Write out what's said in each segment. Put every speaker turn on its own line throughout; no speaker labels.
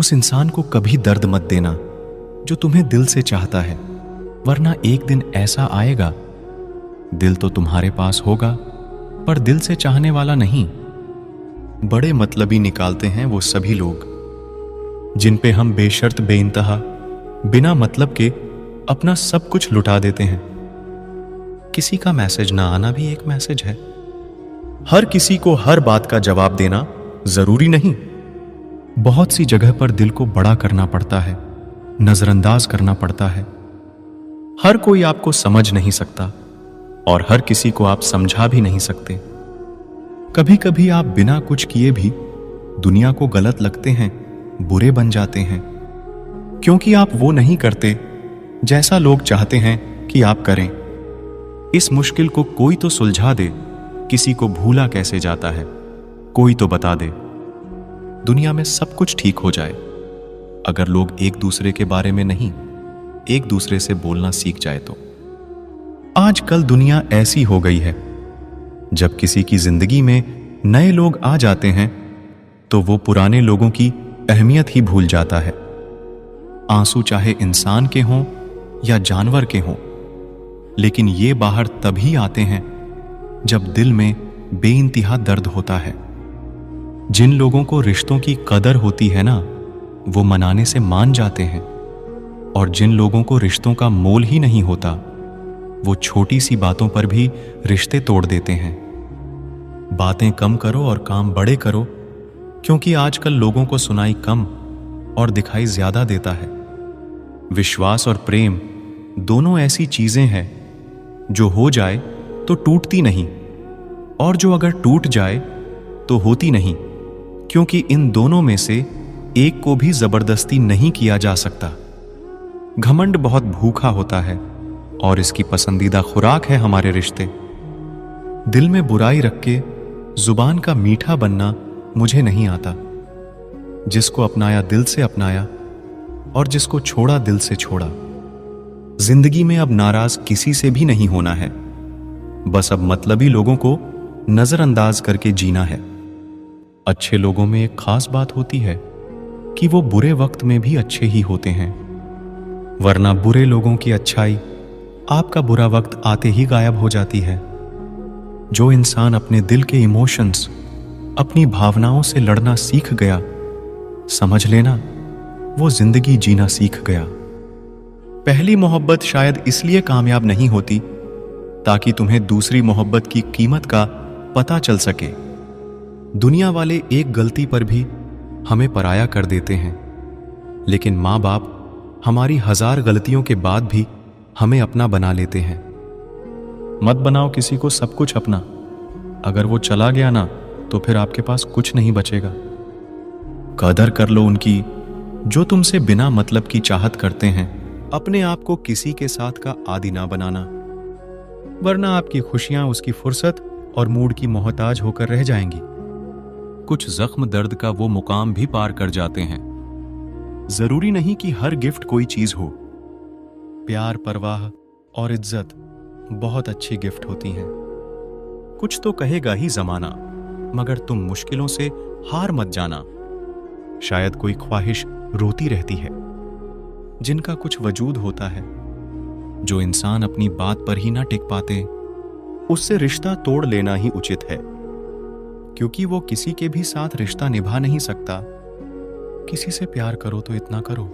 उस इंसान को कभी दर्द मत देना जो तुम्हें दिल से चाहता है, वरना एक दिन ऐसा आएगा, दिल तो तुम्हारे पास होगा पर दिल से चाहने वाला नहीं। बड़े मतलबी निकालते हैं वो सभी लोग जिन पे हम बेशर्त बेइंतहा बिना मतलब के अपना सब कुछ लुटा देते हैं। किसी का मैसेज ना आना भी एक मैसेज है। हर किसी को हर बात का जवाब देना जरूरी नहीं। बहुत सी जगह पर दिल को बड़ा करना पड़ता है, नजरअंदाज करना पड़ता है। हर कोई आपको समझ नहीं सकता और हर किसी को आप समझा भी नहीं सकते। कभी कभी आप बिना कुछ किए भी दुनिया को गलत लगते हैं, बुरे बन जाते हैं, क्योंकि आप वो नहीं करते जैसा लोग चाहते हैं कि आप करें। इस मुश्किल को कोई तो सुलझा दे। किसी को भूला कैसे जाता है, कोई तो बता दे। दुनिया में सब कुछ ठीक हो जाए अगर लोग एक दूसरे के बारे में नहीं, एक दूसरे से बोलना सीख जाए तो। आजकल दुनिया ऐसी हो गई है, जब किसी की जिंदगी में नए लोग आ जाते हैं तो वो पुराने लोगों की अहमियत ही भूल जाता है। आंसू चाहे इंसान के हों या जानवर के हों, लेकिन ये बाहर तभी आते हैं जब दिल में बेइंतहा दर्द होता है। जिन लोगों को रिश्तों की कदर होती है ना, वो मनाने से मान जाते हैं, और जिन लोगों को रिश्तों का मोल ही नहीं होता, वो छोटी सी बातों पर भी रिश्ते तोड़ देते हैं। बातें कम करो और काम बड़े करो, क्योंकि आजकल लोगों को सुनाई कम और दिखाई ज्यादा देता है। विश्वास और प्रेम दोनों ऐसी चीजें हैं जो हो जाए तो टूटती नहीं, और जो अगर टूट जाए तो होती नहीं, क्योंकि इन दोनों में से एक को भी जबरदस्ती नहीं किया जा सकता। घमंड बहुत भूखा होता है और इसकी पसंदीदा खुराक है हमारे रिश्ते। दिल में बुराई रख के जुबान का मीठा बनना मुझे नहीं आता। जिसको अपनाया दिल से अपनाया, और जिसको छोड़ा दिल से छोड़ा। जिंदगी में अब नाराज किसी से भी नहीं होना है, बस अब मतलबी लोगों को नजरअंदाज करके जीना है। अच्छे लोगों में एक खास बात होती है कि वो बुरे वक्त में भी अच्छे ही होते हैं, वरना बुरे लोगों की अच्छाई आपका बुरा वक्त आते ही गायब हो जाती है। जो इंसान अपने दिल के इमोशंस, अपनी भावनाओं से लड़ना सीख गया, समझ लेना वो जिंदगी जीना सीख गया। पहली मोहब्बत शायद इसलिए कामयाब नहीं होती ताकि तुम्हें दूसरी मोहब्बत की कीमत का पता चल सके। दुनिया वाले एक गलती पर भी हमें पराया कर देते हैं, लेकिन माँ बाप हमारी 1000 गलतियों के बाद भी हमें अपना बना लेते हैं। मत बनाओ किसी को सब कुछ अपना। अगर वो चला गया ना, तो फिर आपके पास कुछ नहीं बचेगा। कदर कर लो उनकी जो तुमसे बिना मतलब की चाहत करते हैं। अपने आप को किसी के साथ का आदी ना बनाना, वरना आपकी खुशियां उसकी फुर्सत और मूड की मोहताज होकर रह जाएंगी। कुछ जख्म दर्द का वो मुकाम भी पार कर जाते हैं। जरूरी नहीं कि हर गिफ्ट कोई चीज हो। प्यार, परवाह और इज्जत बहुत अच्छी गिफ्ट होती हैं। कुछ तो कहेगा ही जमाना, मगर तुम मुश्किलों से हार मत जाना। शायद कोई ख्वाहिश रोती रहती है जिनका कुछ वजूद होता है। जो इंसान अपनी बात पर ही ना टिक पाते, उससे रिश्ता तोड़ लेना ही उचित है, क्योंकि वो किसी के भी साथ रिश्ता निभा नहीं सकता। किसी से प्यार करो तो इतना करो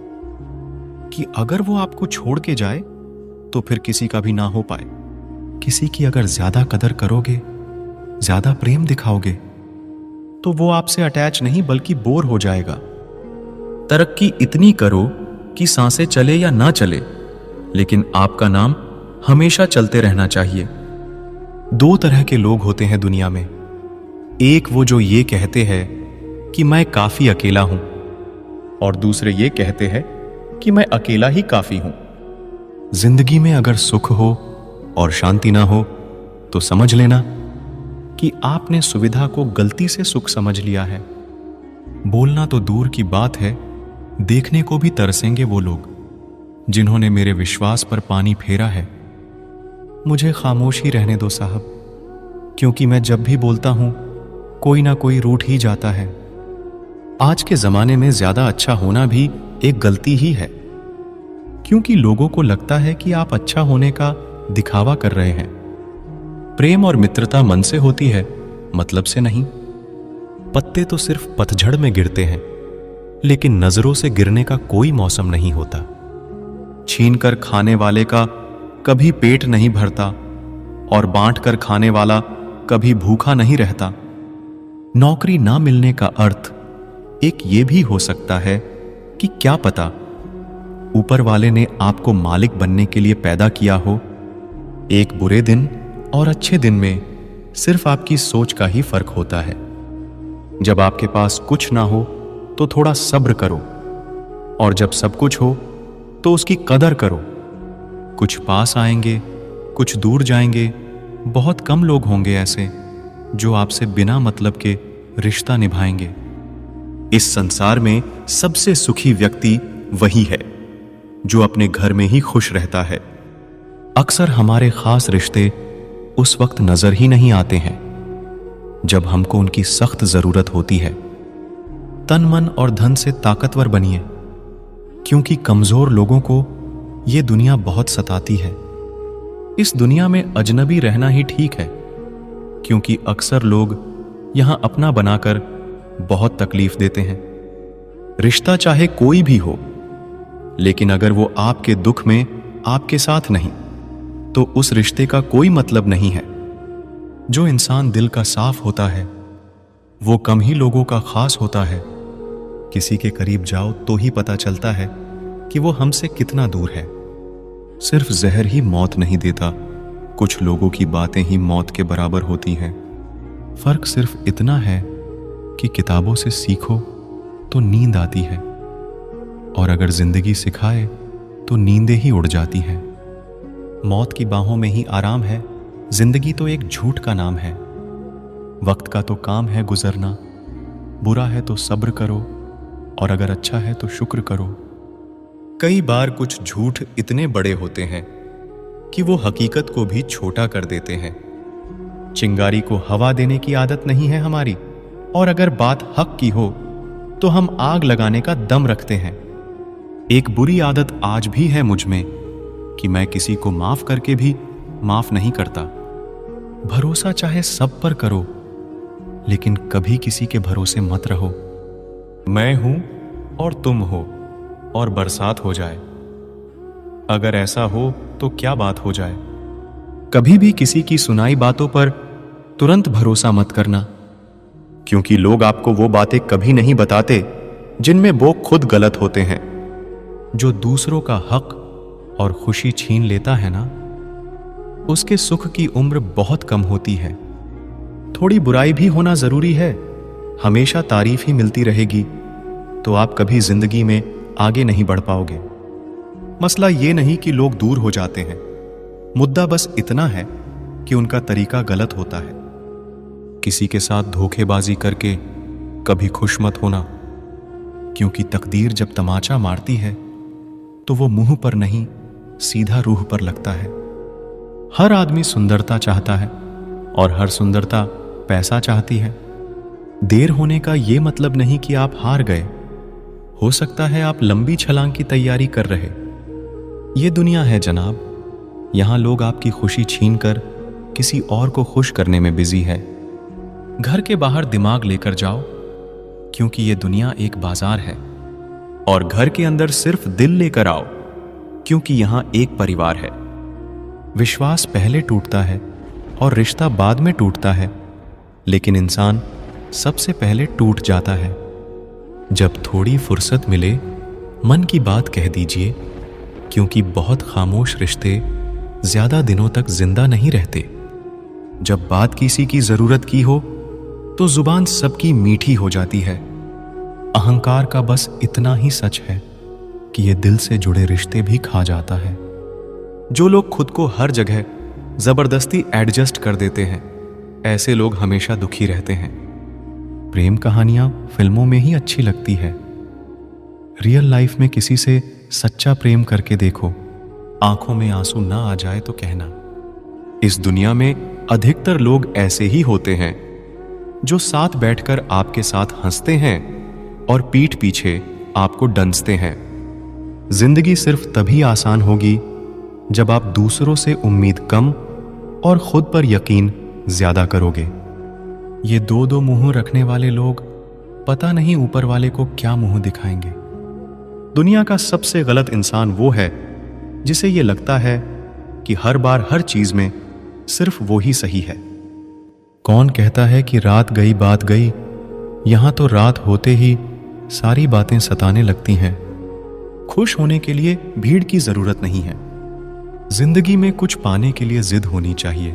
कि अगर वो आपको छोड़ के जाए तो फिर किसी का भी ना हो पाए। किसी की अगर ज्यादा कदर करोगे, ज्यादा प्रेम दिखाओगे, तो वो आपसे अटैच नहीं बल्कि बोर हो जाएगा। तरक्की इतनी करो कि सांसें चले या ना चले, लेकिन आपका नाम हमेशा चलते रहना चाहिए। 2 तरह के लोग होते हैं दुनिया में। एक वो जो ये कहते हैं कि मैं काफी अकेला हूं, और दूसरे ये कहते हैं कि मैं अकेला ही काफी हूं। जिंदगी में अगर सुख हो और शांति ना हो, तो समझ लेना कि आपने सुविधा को गलती से सुख समझ लिया है। बोलना तो दूर की बात है, देखने को भी तरसेंगे वो लोग जिन्होंने मेरे विश्वास पर पानी फेरा है। मुझे खामोश ही रहने दो साहब, क्योंकि मैं जब भी बोलता हूं कोई ना कोई रूठ ही जाता है। आज के जमाने में ज्यादा अच्छा होना भी एक गलती ही है, क्योंकि लोगों को लगता है कि आप अच्छा होने का दिखावा कर रहे हैं। प्रेम और मित्रता मन से होती है, मतलब से नहीं। पत्ते तो सिर्फ पतझड़ में गिरते हैं, लेकिन नजरों से गिरने का कोई मौसम नहीं होता। छीनकर खाने वाले का कभी पेट नहीं भरता और बांट कर खाने वाला कभी भूखा नहीं रहता। नौकरी ना मिलने का अर्थ एक ये भी हो सकता है कि क्या पता ऊपर वाले ने आपको मालिक बनने के लिए पैदा किया हो। एक बुरे दिन और अच्छे दिन में सिर्फ आपकी सोच का ही फर्क होता है। जब आपके पास कुछ ना हो तो थोड़ा सब्र करो, और जब सब कुछ हो तो उसकी कदर करो। कुछ पास आएंगे, कुछ दूर जाएंगे। बहुत कम लोग होंगे ऐसे जो आपसे बिना मतलब के रिश्ता निभाएंगे। इस संसार में सबसे सुखी व्यक्ति वही है जो अपने घर में ही खुश रहता है। अक्सर हमारे खास रिश्ते उस वक्त नजर ही नहीं आते हैं जब हमको उनकी सख्त जरूरत होती है। तन मन और धन से ताकतवर बनिए, क्योंकि कमजोर लोगों को यह दुनिया बहुत सताती है। इस दुनिया में अजनबी रहना ही ठीक है, क्योंकि अक्सर लोग यहां अपना बनाकर बहुत तकलीफ देते हैं। रिश्ता चाहे कोई भी हो, लेकिन अगर वो आपके दुख में आपके साथ नहीं, तो उस रिश्ते का कोई मतलब नहीं है। जो इंसान दिल का साफ होता है वो कम ही लोगों का खास होता है। किसी के करीब जाओ तो ही पता चलता है कि वो हमसे कितना दूर है। सिर्फ जहर ही मौत नहीं देता, कुछ लोगों की बातें ही मौत के बराबर होती हैं। फर्क सिर्फ इतना है कि किताबों से सीखो तो नींद आती है, और अगर जिंदगी सिखाए तो नींदें ही उड़ जाती हैं। मौत की बाहों में ही आराम है, जिंदगी तो एक झूठ का नाम है। वक्त का तो काम है गुजरना, बुरा है तो सब्र करो, और अगर अच्छा है तो शुक्र करो। कई बार कुछ झूठ इतने बड़े होते हैं कि वो हकीकत को भी छोटा कर देते हैं। चिंगारी को हवा देने की आदत नहीं है हमारी, और अगर बात हक की हो तो हम आग लगाने का दम रखते हैं। एक बुरी आदत आज भी है मुझ में कि मैं किसी को माफ करके भी माफ नहीं करता। भरोसा चाहे सब पर करो, लेकिन कभी किसी के भरोसे मत रहो। मैं हूं और तुम हो और बरसात हो जाए, अगर ऐसा हो तो क्या बात हो जाए। कभी भी किसी की सुनाई बातों पर तुरंत भरोसा मत करना, क्योंकि लोग आपको वो बातें कभी नहीं बताते जिनमें वो खुद गलत होते हैं। जो दूसरों का हक और खुशी छीन लेता है ना, उसके सुख की उम्र बहुत कम होती है। थोड़ी बुराई भी होना जरूरी है, हमेशा तारीफ ही मिलती रहेगी तो आप कभी जिंदगी में आगे नहीं बढ़ पाओगे। मसला ये नहीं कि लोग दूर हो जाते हैं, मुद्दा बस इतना है कि उनका तरीका गलत होता है। किसी के साथ धोखेबाजी करके कभी खुश मत होना, क्योंकि तकदीर जब तमाचा मारती है तो वो मुंह पर नहीं सीधा रूह पर लगता है। हर आदमी सुंदरता चाहता है और हर सुंदरता पैसा चाहती है। देर होने का यह मतलब नहीं कि आप हार गए। हो सकता है आप लंबी छलांग की तैयारी कर रहे। ये दुनिया है जनाब, यहां लोग आपकी खुशी छीनकर किसी और को खुश करने में बिजी है। घर के बाहर दिमाग लेकर जाओ, क्योंकि ये दुनिया एक बाजार है, और घर के अंदर सिर्फ दिल लेकर आओ, क्योंकि यहां एक परिवार है। विश्वास पहले टूटता है और रिश्ता बाद में टूटता है, लेकिन इंसान सबसे पहले टूट जाता है। जब थोड़ी फुर्सत मिले मन की बात कह दीजिए, क्योंकि बहुत खामोश रिश्ते ज्यादा दिनों तक जिंदा नहीं रहते। जब बात किसी की जरूरत की हो तो जुबान सबकी मीठी हो जाती है। अहंकार का बस इतना ही सच है कि ये दिल से जुड़े रिश्ते भी खा जाता है। जो लोग खुद को हर जगह जबरदस्ती एडजस्ट कर देते हैं, ऐसे लोग हमेशा दुखी रहते हैं। प्रेम कहानियां फिल्मों में ही अच्छी लगती है। रियल लाइफ में किसी से सच्चा प्रेम करके देखो, आंखों में आंसू ना आ जाए तो कहना। इस दुनिया में अधिकतर लोग ऐसे ही होते हैं जो साथ बैठकर आपके साथ हंसते हैं और पीठ पीछे आपको डंसते हैं। जिंदगी सिर्फ तभी आसान होगी जब आप दूसरों से उम्मीद कम और खुद पर यकीन ज्यादा करोगे। ये दो दो मुंह रखने वाले लोग पता नहीं ऊपर वाले को क्या मुंह दिखाएंगे। दुनिया का सबसे गलत इंसान वो है जिसे ये लगता है कि हर बार हर चीज में सिर्फ वो ही सही है। कौन कहता है कि रात गई बात गई? यहां तो रात होते ही सारी बातें सताने लगती हैं। खुश होने के लिए भीड़ की जरूरत नहीं है। जिंदगी में कुछ पाने के लिए जिद होनी चाहिए,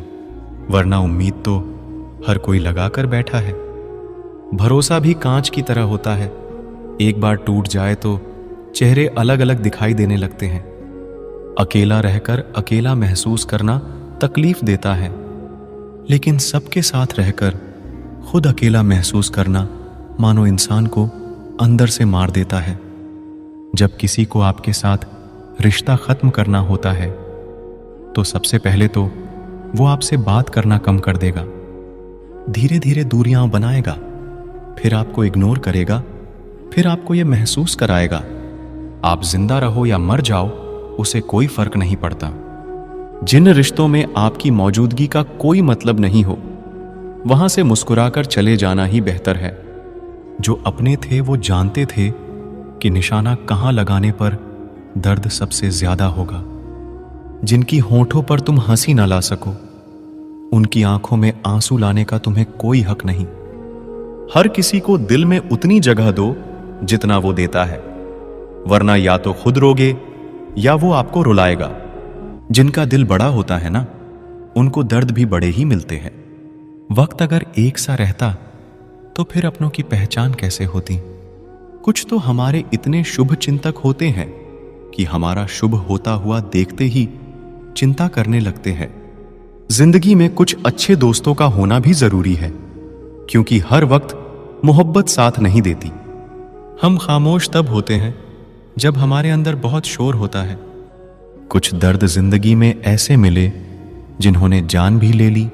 वरना उम्मीद तो हर कोई लगा कर बैठा है। भरोसा भी कांच की तरह होता है, एक बार टूट जाए तो चेहरे अलग अलग दिखाई देने लगते हैं। अकेला रहकर अकेला महसूस करना तकलीफ देता है, लेकिन सबके साथ रहकर खुद अकेला महसूस करना मानो इंसान को अंदर से मार देता है। जब किसी को आपके साथ रिश्ता खत्म करना होता है तो सबसे पहले तो वो आपसे बात करना कम कर देगा, धीरे धीरे दूरियां बनाएगा, फिर आपको इग्नोर करेगा, फिर आपको ये महसूस कराएगा आप जिंदा रहो या मर जाओ उसे कोई फर्क नहीं पड़ता। जिन रिश्तों में आपकी मौजूदगी का कोई मतलब नहीं हो, वहां से मुस्कुराकर चले जाना ही बेहतर है। जो अपने थे वो जानते थे कि निशाना कहां लगाने पर दर्द सबसे ज्यादा होगा। जिनकी होठों पर तुम हंसी ना ला सको, उनकी आंखों में आंसू लाने का तुम्हें कोई हक नहीं। हर किसी को दिल में उतनी जगह दो जितना वो देता है, वरना या तो खुद रोगे या वो आपको रुलाएगा। जिनका दिल बड़ा होता है ना, उनको दर्द भी बड़े ही मिलते हैं। वक्त अगर एक सा रहता तो फिर अपनों की पहचान कैसे होती? कुछ तो हमारे इतने शुभ चिंतक होते हैं कि हमारा शुभ होता हुआ देखते ही चिंता करने लगते हैं। जिंदगी में कुछ अच्छे दोस्तों का होना भी जरूरी है, क्योंकि हर वक्त मोहब्बत साथ नहीं देती। हम खामोश तब होते हैं जब हमारे अंदर बहुत शोर होता है। कुछ दर्द जिंदगी में ऐसे मिले जिन्होंने जान भी ले ली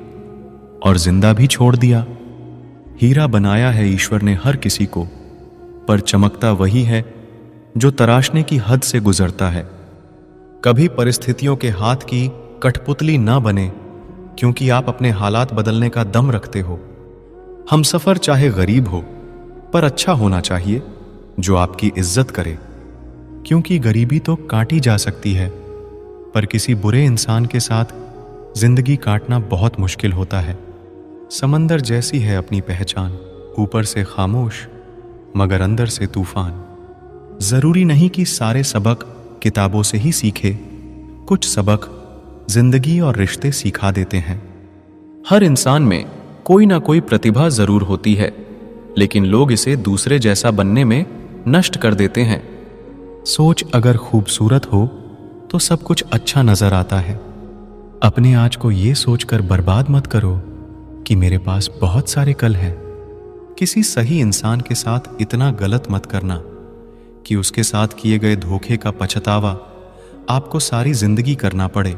और जिंदा भी छोड़ दिया। हीरा बनाया है ईश्वर ने हर किसी को, पर चमकता वही है जो तराशने की हद से गुजरता है। कभी परिस्थितियों के हाथ की कठपुतली ना बने, क्योंकि आप अपने हालात बदलने का दम रखते हो। हम सफर चाहे गरीब हो, पर अच्छा होना चाहिए जो आपकी इज्जत करे, क्योंकि गरीबी तो काटी जा सकती है, पर किसी बुरे इंसान के साथ जिंदगी काटना बहुत मुश्किल होता है। समंदर जैसी है अपनी पहचान, ऊपर से खामोश मगर अंदर से तूफान। जरूरी नहीं कि सारे सबक किताबों से ही सीखे, कुछ सबक जिंदगी और रिश्ते सिखा देते हैं। हर इंसान में कोई ना कोई प्रतिभा जरूर होती है, लेकिन लोग इसे दूसरे जैसा बनने में नष्ट कर देते हैं। सोच अगर खूबसूरत हो तो सब कुछ अच्छा नजर आता है। अपने आज को ये सोचकर बर्बाद मत करो कि मेरे पास बहुत सारे कल हैं। किसी सही इंसान के साथ इतना गलत मत करना कि उसके साथ किए गए धोखे का पछतावा आपको सारी जिंदगी करना पड़े।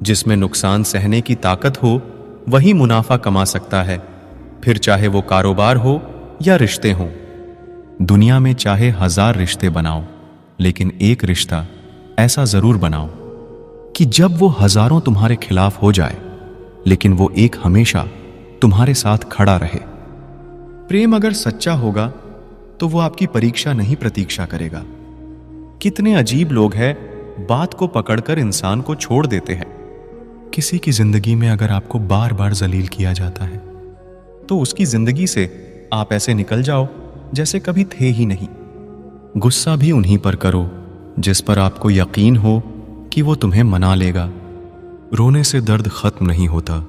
जिसमें नुकसान सहने की ताकत हो वही मुनाफा कमा सकता है, फिर चाहे वो कारोबार हो या रिश्ते हों। दुनिया में चाहे 1000 रिश्ते बनाओ, लेकिन एक रिश्ता ऐसा जरूर बनाओ कि जब वो हजारों तुम्हारे खिलाफ हो जाए, लेकिन वो एक हमेशा तुम्हारे साथ खड़ा रहे। प्रेम अगर सच्चा होगा तो वो आपकी परीक्षा नहीं प्रतीक्षा करेगा। कितने अजीब लोग हैं, बात को पकड़कर इंसान को छोड़ देते हैं। किसी की जिंदगी में अगर आपको बार बार जलील किया जाता है तो उसकी जिंदगी से आप ऐसे निकल जाओ जैसे कभी थे ही नहीं। गुस्सा भी उन्हीं पर करो जिस पर आपको यकीन हो कि वो तुम्हें मना लेगा। रोने से दर्द खत्म नहीं होता,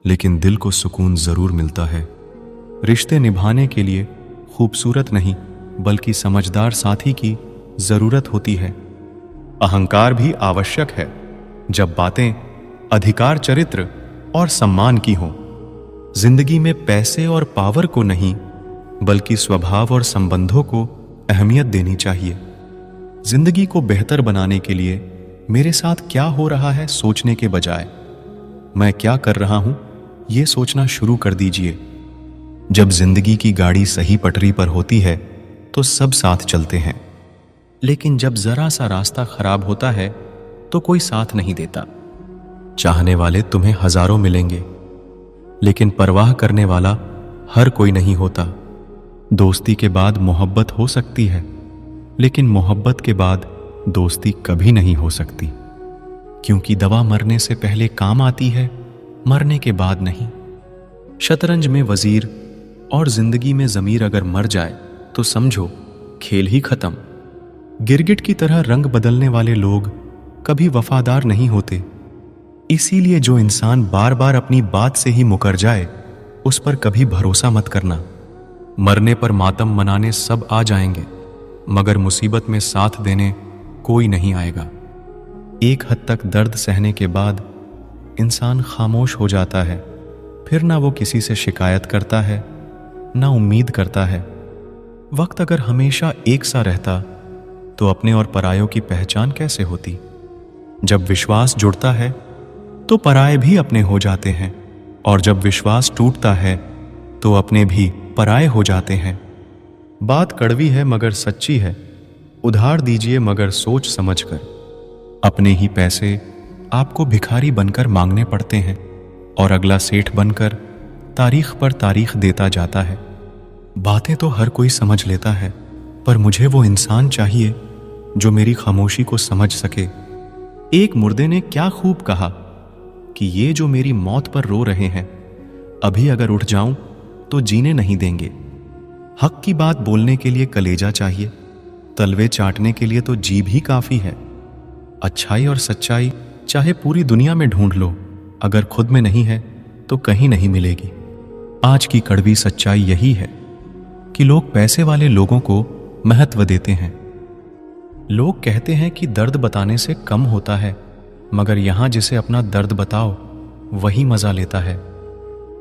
लेकिन दिल को सुकून जरूर मिलता है। रिश्ते निभाने के लिए खूबसूरत नहीं बल्कि समझदार साथी की जरूरत होती है। अहंकार भी आवश्यक है जब बातें अधिकार, चरित्र और सम्मान की हों। जिंदगी में पैसे और पावर को नहीं बल्कि स्वभाव और संबंधों को अहमियत देनी चाहिए। जिंदगी को बेहतर बनाने के लिए मेरे साथ क्या हो रहा है सोचने के बजाय मैं क्या कर रहा हूं ये सोचना शुरू कर दीजिए। जब जिंदगी की गाड़ी सही पटरी पर होती है तो सब साथ चलते हैं, लेकिन जब जरा सा रास्ता खराब होता है तो कोई साथ नहीं देता। चाहने वाले तुम्हें हजारों मिलेंगे, लेकिन परवाह करने वाला हर कोई नहीं होता। दोस्ती के बाद मोहब्बत हो सकती है, लेकिन मोहब्बत के बाद दोस्ती कभी नहीं हो सकती, क्योंकि दवा मरने से पहले काम आती है, मरने के बाद नहीं। शतरंज में वजीर और जिंदगी में जमीर अगर मर जाए तो समझो खेल ही खत्म। गिरगिट की तरह रंग बदलने वाले लोग कभी वफादार नहीं होते। इसीलिए जो इंसान बार बार अपनी बात से ही मुकर जाए उस पर कभी भरोसा मत करना। मरने पर मातम मनाने सब आ जाएंगे, मगर मुसीबत में साथ देने कोई नहीं आएगा। एक हद तक दर्द सहने के बाद इंसान खामोश हो जाता है, फिर ना वो किसी से शिकायत करता है, ना उम्मीद करता है। वक्त अगर हमेशा एक सा रहता तो अपने और परायों की पहचान कैसे होती? जब विश्वास जुड़ता है तो पराये भी अपने हो जाते हैं, और जब विश्वास टूटता है तो अपने भी पराये हो जाते हैं। बात कड़वी है मगर सच्ची है, उधार दीजिए मगर सोच समझकर। अपने ही पैसे आपको भिखारी बनकर मांगने पड़ते हैं, और अगला सेठ बनकर तारीख पर तारीख देता जाता है। बातें तो हर कोई समझ लेता है, पर मुझे वो इंसान चाहिए जो मेरी खामोशी को समझ सके। एक मुर्दे ने क्या खूब कहा कि ये जो मेरी मौत पर रो रहे हैं, अभी अगर उठ जाऊं तो जीने नहीं देंगे। हक की बात बोलने के लिए कलेजा चाहिए, तलवे चाटने के लिए तो जीभ ही काफी है। अच्छाई और सच्चाई चाहे पूरी दुनिया में ढूंढ लो, अगर खुद में नहीं है तो कहीं नहीं मिलेगी। आज की कड़वी सच्चाई यही है कि लोग पैसे वाले लोगों को महत्व देते हैं। लोग कहते हैं कि दर्द बताने से कम होता है, मगर यहां जिसे अपना दर्द बताओ वही मजा लेता है।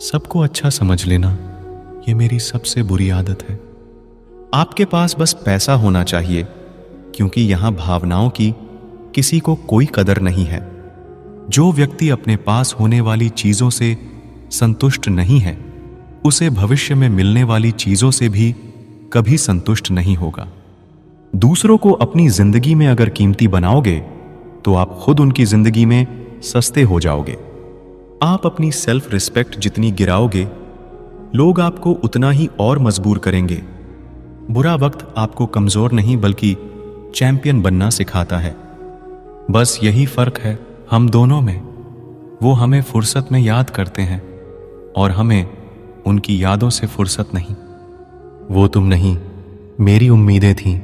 सबको अच्छा समझ लेना ये मेरी सबसे बुरी आदत है। आपके पास बस पैसा होना चाहिए, क्योंकि यहां भावनाओं की किसी को कोई कदर नहीं है। जो व्यक्ति अपने पास होने वाली चीजों से संतुष्ट नहीं है, उसे भविष्य में मिलने वाली चीजों से भी कभी संतुष्ट नहीं होगा। दूसरों को अपनी जिंदगी में अगर कीमती बनाओगे तो आप खुद उनकी जिंदगी में सस्ते हो जाओगे। आप अपनी सेल्फ रिस्पेक्ट जितनी गिराओगे, लोग आपको उतना ही और मजबूर करेंगे। बुरा वक्त आपको कमजोर नहीं बल्कि चैंपियन बनना सिखाता है। बस यही फर्क है हम दोनों में। वो हमें फुर्सत में याद करते हैं और हमें उनकी यादों से फुर्सत नहीं। वो तुम नहीं, मेरी उम्मीदें थीं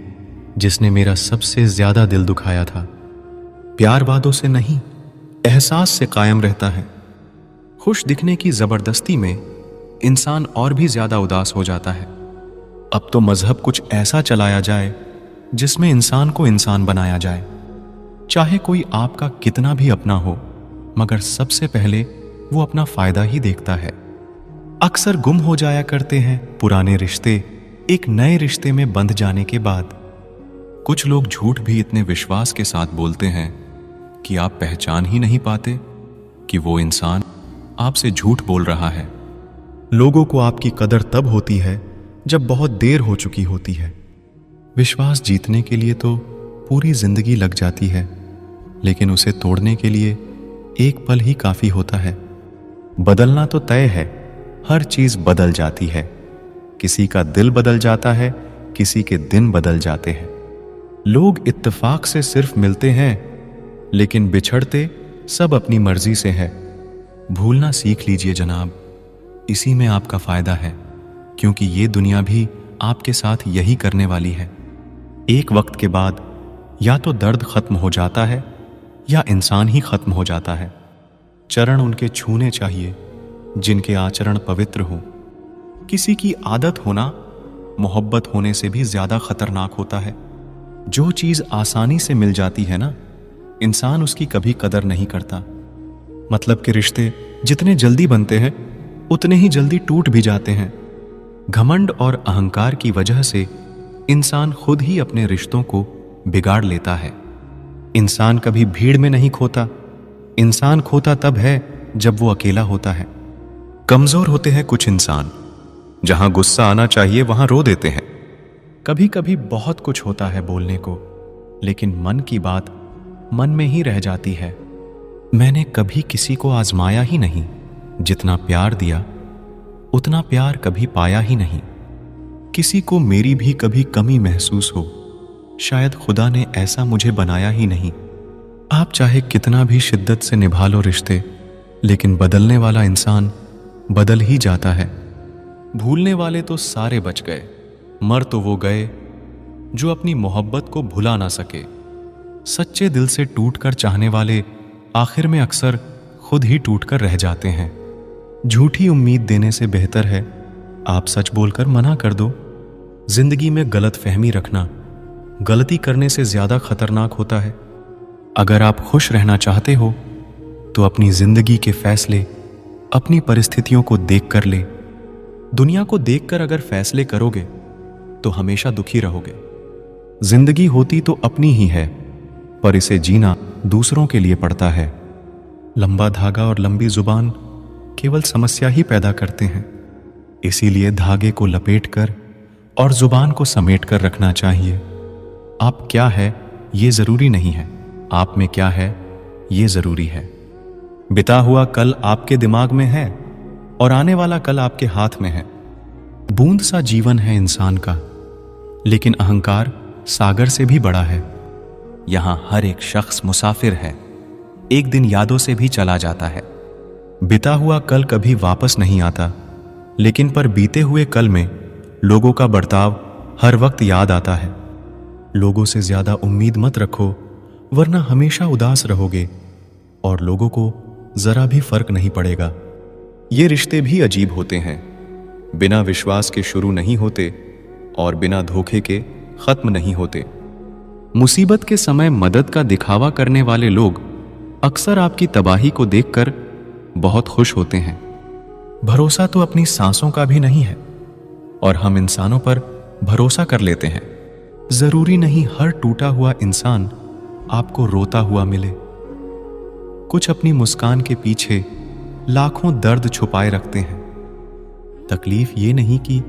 जिसने मेरा सबसे ज्यादा दिल दुखाया था। प्यार वादों से नहीं, एहसास से कायम रहता है। खुश दिखने की जबरदस्ती में इंसान और भी ज्यादा उदास हो जाता है। अब तो मजहब कुछ ऐसा चलाया जाए जिसमें इंसान को इंसान बनाया जाए। चाहे कोई आपका कितना भी अपना हो, मगर सबसे पहले वो अपना फायदा ही देखता है। अक्सर गुम हो जाया करते हैं पुराने रिश्ते एक नए रिश्ते में बंध जाने के बाद। कुछ लोग झूठ भी इतने विश्वास के साथ बोलते हैं कि आप पहचान ही नहीं पाते कि वो इंसान आपसे झूठ बोल रहा है। लोगों को आपकी कदर तब होती है जब बहुत देर हो चुकी होती है। विश्वास जीतने के लिए तो पूरी जिंदगी लग जाती है, लेकिन उसे तोड़ने के लिए एक पल ही काफी होता है। बदलना तो तय है, हर चीज बदल जाती है। किसी का दिल बदल जाता है, किसी के दिन बदल जाते हैं। लोग इत्तेफाक से सिर्फ मिलते हैं, लेकिन बिछड़ते सब अपनी मर्जी से है। भूलना सीख लीजिए जनाब, इसी में आपका फायदा है, क्योंकि ये दुनिया भी आपके साथ यही करने वाली है। एक वक्त के बाद या तो दर्द खत्म हो जाता है या इंसान ही खत्म हो जाता है। चरण उनके छूने चाहिए जिनके आचरण पवित्र हो। किसी की आदत होना मोहब्बत होने से भी ज्यादा खतरनाक होता है। जो चीज आसानी से मिल जाती है ना, इंसान उसकी कभी कदर नहीं करता। मतलब के रिश्ते जितने जल्दी बनते हैं उतने ही जल्दी टूट भी जाते हैं। घमंड और अहंकार की वजह से इंसान खुद ही अपने रिश्तों को बिगाड़ लेता है। इंसान कभी भीड़ में नहीं खोता, इंसान खोता तब है जब वो अकेला होता है। कमजोर होते हैं कुछ इंसान, जहां गुस्सा आना चाहिए वहां रो देते हैं। कभी कभी बहुत कुछ होता है बोलने को, लेकिन मन की बात मन में ही रह जाती है। मैंने कभी किसी को आजमाया ही नहीं, जितना प्यार दिया उतना प्यार कभी पाया ही नहीं। किसी को मेरी भी कभी कमी महसूस हो, शायद खुदा ने ऐसा मुझे बनाया ही नहीं। आप चाहे कितना भी शिद्दत से निभा लो रिश्ते, लेकिन बदलने वाला इंसान बदल ही जाता है। भूलने वाले तो सारे बच गए, मर तो वो गए जो अपनी मोहब्बत को भुला ना सके। सच्चे दिल से टूटकर चाहने वाले आखिर में अक्सर खुद ही टूटकर रह जाते हैं। झूठी उम्मीद देने से बेहतर है आप सच बोलकर मना कर दो। जिंदगी में गलत फहमी रखना गलती करने से ज्यादा खतरनाक होता है। अगर आप खुश रहना चाहते हो तो अपनी जिंदगी के फैसले अपनी परिस्थितियों को देखकर ले। दुनिया को देखकर अगर फैसले करोगे तो हमेशा दुखी रहोगे। जिंदगी होती तो अपनी ही है, पर इसे जीना दूसरों के लिए पड़ता है। लंबा धागा और लंबी जुबान केवल समस्या ही पैदा करते हैं। इसीलिए धागे को लपेटकर और जुबान को समेट कर रखना चाहिए। आप क्या है ये जरूरी नहीं है, आप में क्या है ये जरूरी है। बिता हुआ कल आपके दिमाग में है और आने वाला कल आपके हाथ में है। बूंद सा जीवन है इंसान का, लेकिन अहंकार सागर से भी बड़ा है। यहां हर एक शख्स मुसाफिर है, एक दिन यादों से भी चला जाता है। बिता हुआ कल कभी वापस नहीं आता, लेकिन पर बीते हुए कल में लोगों का बर्ताव हर वक्त याद आता है। लोगों से ज्यादा उम्मीद मत रखो, वरना हमेशा उदास रहोगे और लोगों को जरा भी फर्क नहीं पड़ेगा। ये रिश्ते भी अजीब होते हैं, बिना विश्वास के शुरू नहीं होते और बिना धोखे के खत्म नहीं होते। मुसीबत के समय मदद का दिखावा करने वाले लोग अक्सर आपकी तबाही को देखकर बहुत खुश होते हैं। भरोसा तो अपनी सांसों का भी नहीं है और हम इंसानों पर भरोसा कर लेते हैं। जरूरी नहीं हर टूटा हुआ इंसान आपको रोता हुआ मिले। कुछ अपनी मुस्कान के पीछे लाखों दर्द छुपाए रखते हैं। तकलीफ ये नहीं कि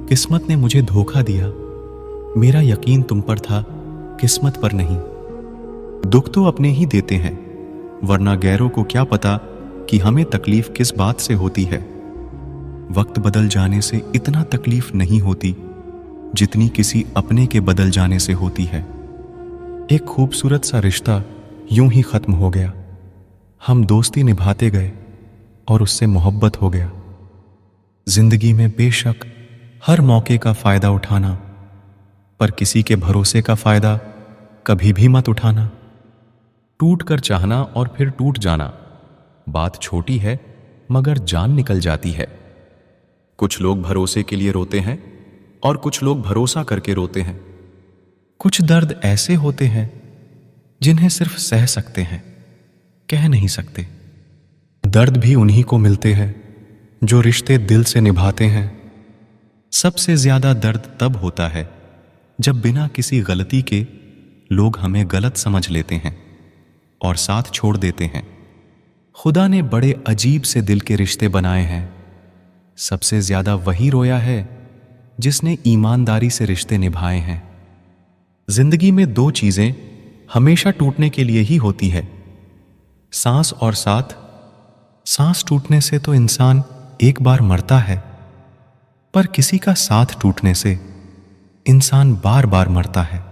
किस्मत ने मुझे धोखा दिया, मेरा यकीन तुम पर था, किस्मत पर नहीं। दुख तो अपने ही देते हैं, वरना गैरों को क्या पता कि हमें तकलीफ किस बात से होती है। वक्त बदल जाने से इतना तकलीफ नहीं होती जितनी किसी अपने के बदल जाने से होती है। एक खूबसूरत सा रिश्ता यूं ही खत्म हो गया। हम दोस्ती निभाते गए और उससे मोहब्बत हो गया। जिंदगी में बेशक हर मौके का फायदा उठाना, पर किसी के भरोसे का फायदा कभी भी मत उठाना। टूट कर चाहना और फिर टूट जाना बात छोटी है, मगर जान निकल जाती है। कुछ लोग भरोसे के लिए रोते हैं और कुछ लोग भरोसा करके रोते हैं। कुछ दर्द ऐसे होते हैं जिन्हें सिर्फ सह सकते हैं, कह नहीं सकते। दर्द भी उन्हीं को मिलते हैं जो रिश्ते दिल से निभाते हैं। सबसे ज्यादा दर्द तब होता है जब बिना किसी गलती के लोग हमें गलत समझ लेते हैं और साथ छोड़ देते हैं। खुदा ने बड़े अजीब से दिल के रिश्ते बनाए हैं। सबसे ज्यादा वही रोया है जिसने ईमानदारी से रिश्ते निभाए हैं। जिंदगी में दो चीजें हमेशा टूटने के लिए ही होती है, सांस और साथ। सांस टूटने से तो इंसान एक बार मरता है, पर किसी का साथ टूटने से इंसान बार बार मरता है।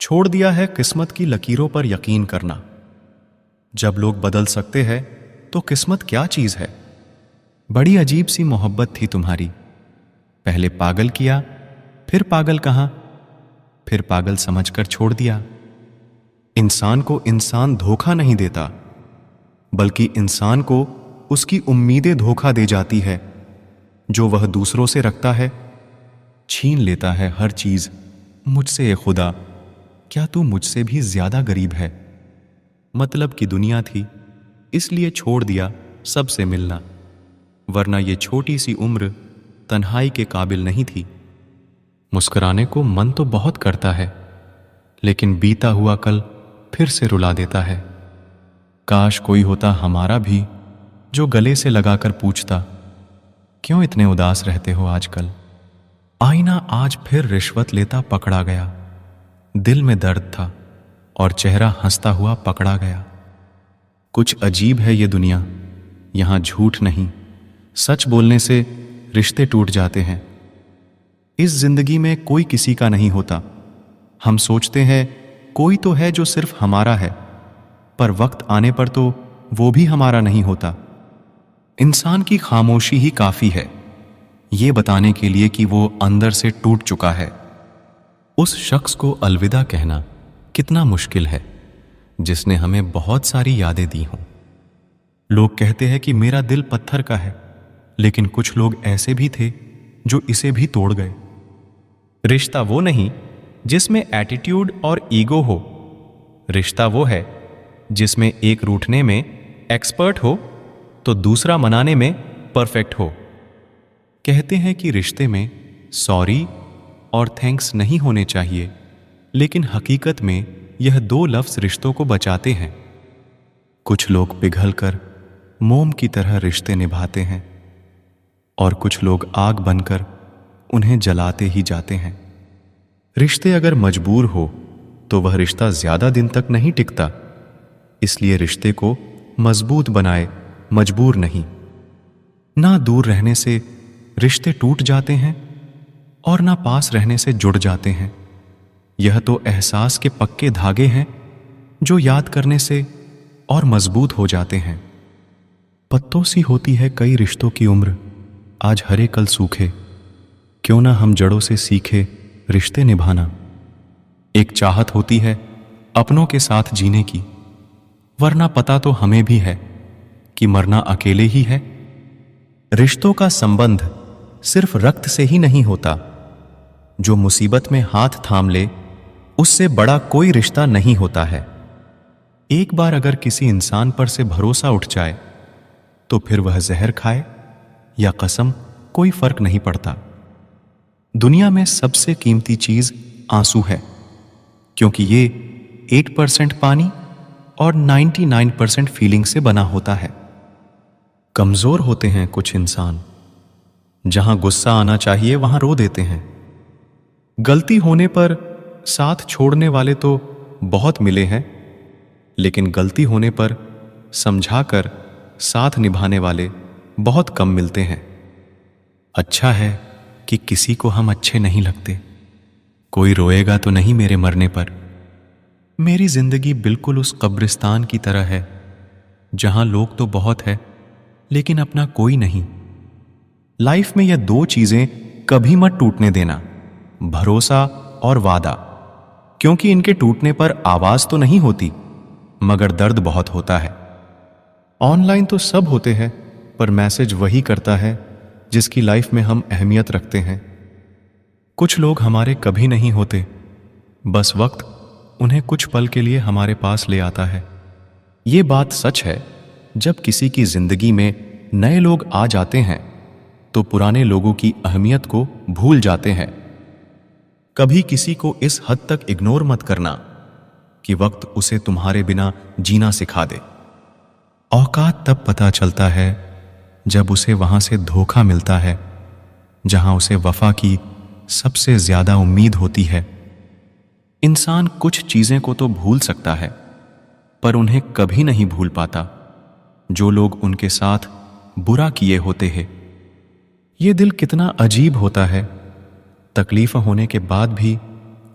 छोड़ दिया है किस्मत की लकीरों पर यकीन करना। जब लोग बदल सकते हैं तो किस्मत क्या चीज है। बड़ी अजीब सी मोहब्बत थी तुम्हारी। पहले पागल किया, फिर पागल कहा, फिर पागल समझकर छोड़ दिया। इंसान को इंसान धोखा नहीं देता, बल्कि इंसान को उसकी उम्मीदें धोखा दे जाती है जो वह दूसरों से रखता है। छीन लेता है हर चीज मुझसे। ए खुदा, क्या तू मुझसे भी ज्यादा गरीब है। मतलब की दुनिया थी, इसलिए छोड़ दिया सबसे मिलना, वरना ये छोटी सी उम्र तन्हाई के काबिल नहीं थी। मुस्कुराने को मन तो बहुत करता है, लेकिन बीता हुआ कल फिर से रुला देता है। काश कोई होता हमारा भी जो गले से लगाकर पूछता, क्यों इतने उदास रहते हो आजकल। आईना आज फिर रिश्वत लेता पकड़ा गया। दिल में दर्द था और चेहरा हंसता हुआ पकड़ा गया। कुछ अजीब है ये दुनिया, यहां झूठ नहीं, सच बोलने से रिश्ते टूट जाते हैं। इस जिंदगी में कोई किसी का नहीं होता। हम सोचते हैं कोई तो है जो सिर्फ हमारा है, पर वक्त आने पर तो वो भी हमारा नहीं होता। इंसान की खामोशी ही काफी है ये बताने के लिए कि वो अंदर से टूट चुका है। उस शख्स को अलविदा कहना कितना मुश्किल है जिसने हमें बहुत सारी यादें दी हों। लोग कहते हैं कि मेरा दिल पत्थर का है, लेकिन कुछ लोग ऐसे भी थे जो इसे भी तोड़ गए। रिश्ता वो नहीं जिसमें एटीट्यूड और ईगो हो, रिश्ता वो है जिसमें एक रूठने में एक्सपर्ट हो तो दूसरा मनाने में परफेक्ट हो। कहते हैं कि रिश्ते में सॉरी और थैंक्स नहीं होने चाहिए, लेकिन हकीकत में यह दो लफ्ज रिश्तों को बचाते हैं। कुछ लोग पिघलकर मोम की तरह रिश्ते निभाते हैं और कुछ लोग आग बनकर उन्हें जलाते ही जाते हैं। रिश्ते अगर मजबूर हो तो वह रिश्ता ज्यादा दिन तक नहीं टिकता। इसलिए रिश्ते को मजबूत बनाए, मजबूर नहीं। ना दूर रहने से रिश्ते टूट जाते हैं और ना पास रहने से जुड़ जाते हैं। यह तो एहसास के पक्के धागे हैं जो याद करने से और मजबूत हो जाते हैं। पत्तों सी होती है कई रिश्तों की उम्र, आज हरे कल सूखे। क्यों ना हम जड़ों से सीखे रिश्ते निभाना। एक चाहत होती है अपनों के साथ जीने की, वरना पता तो हमें भी है कि मरना अकेले ही है। रिश्तों का संबंध सिर्फ रक्त से ही नहीं होता। जो मुसीबत में हाथ थाम ले उससे बड़ा कोई रिश्ता नहीं होता है। एक बार अगर किसी इंसान पर से भरोसा उठ जाए तो फिर वह जहर खाए या कसम, कोई फर्क नहीं पड़ता। दुनिया में सबसे कीमती चीज आंसू है, क्योंकि ये 8% पानी और 99% फीलिंग से बना होता है। कमजोर होते हैं कुछ इंसान, जहां गुस्सा आना चाहिए वहां रो देते हैं। गलती होने पर साथ छोड़ने वाले तो बहुत मिले हैं, लेकिन गलती होने पर समझाकर साथ निभाने वाले बहुत कम मिलते हैं। अच्छा है कि किसी को हम अच्छे नहीं लगते। कोई रोएगा तो नहीं मेरे मरने पर। मेरी जिंदगी बिल्कुल उस कब्रिस्तान की तरह है जहां लोग तो बहुत है लेकिन अपना कोई नहीं। लाइफ में यह दो चीजें कभी मत टूटने देना, भरोसा और वादा, क्योंकि इनके टूटने पर आवाज तो नहीं होती मगर दर्द बहुत होता है। ऑनलाइन तो सब होते हैं, पर मैसेज वही करता है जिसकी लाइफ में हम अहमियत रखते हैं। कुछ लोग हमारे कभी नहीं होते, बस वक्त उन्हें कुछ पल के लिए हमारे पास ले आता है। ये बात सच है, जब किसी की जिंदगी में नए लोग आ जाते हैं तो पुराने लोगों की अहमियत को भूल जाते हैं। कभी किसी को इस हद तक इग्नोर मत करना कि वक्त उसे तुम्हारे बिना जीना सिखा दे। औकात तब पता चलता है जब उसे वहां से धोखा मिलता है जहां उसे वफा की सबसे ज्यादा उम्मीद होती है। इंसान कुछ चीजें को तो भूल सकता है, पर उन्हें कभी नहीं भूल पाता जो लोग उनके साथ बुरा किए होते हैं। ये दिल कितना अजीब होता है, तकलीफ होने के बाद भी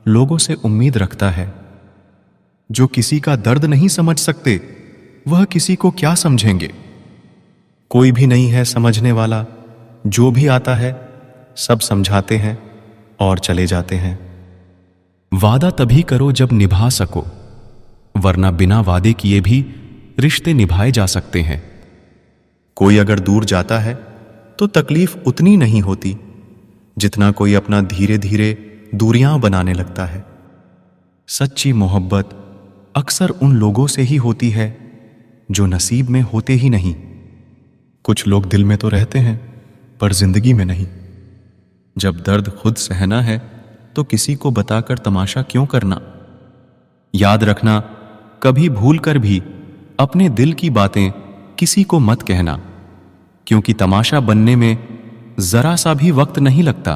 लोगों से उम्मीद रखता है। जो किसी का दर्द नहीं समझ सकते वह किसी को क्या समझेंगे। कोई भी नहीं है समझने वाला, जो भी आता है सब समझाते हैं और चले जाते हैं। वादा तभी करो जब निभा सको, वरना बिना वादे किए भी रिश्ते निभाए जा सकते हैं। कोई अगर दूर जाता है तो तकलीफ उतनी नहीं होती जितना कोई अपना धीरे धीरे दूरियां बनाने लगता है। सच्ची मोहब्बत अक्सर उन लोगों से ही होती है जो नसीब में होते ही नहीं। कुछ लोग दिल में तो रहते हैं पर जिंदगी में नहीं। जब दर्द खुद सहना है तो किसी को बताकर तमाशा क्यों करना। याद रखना, कभी भूल कर भी अपने दिल की बातें किसी को मत कहना, क्योंकि तमाशा बनने में जरा सा भी वक्त नहीं लगता।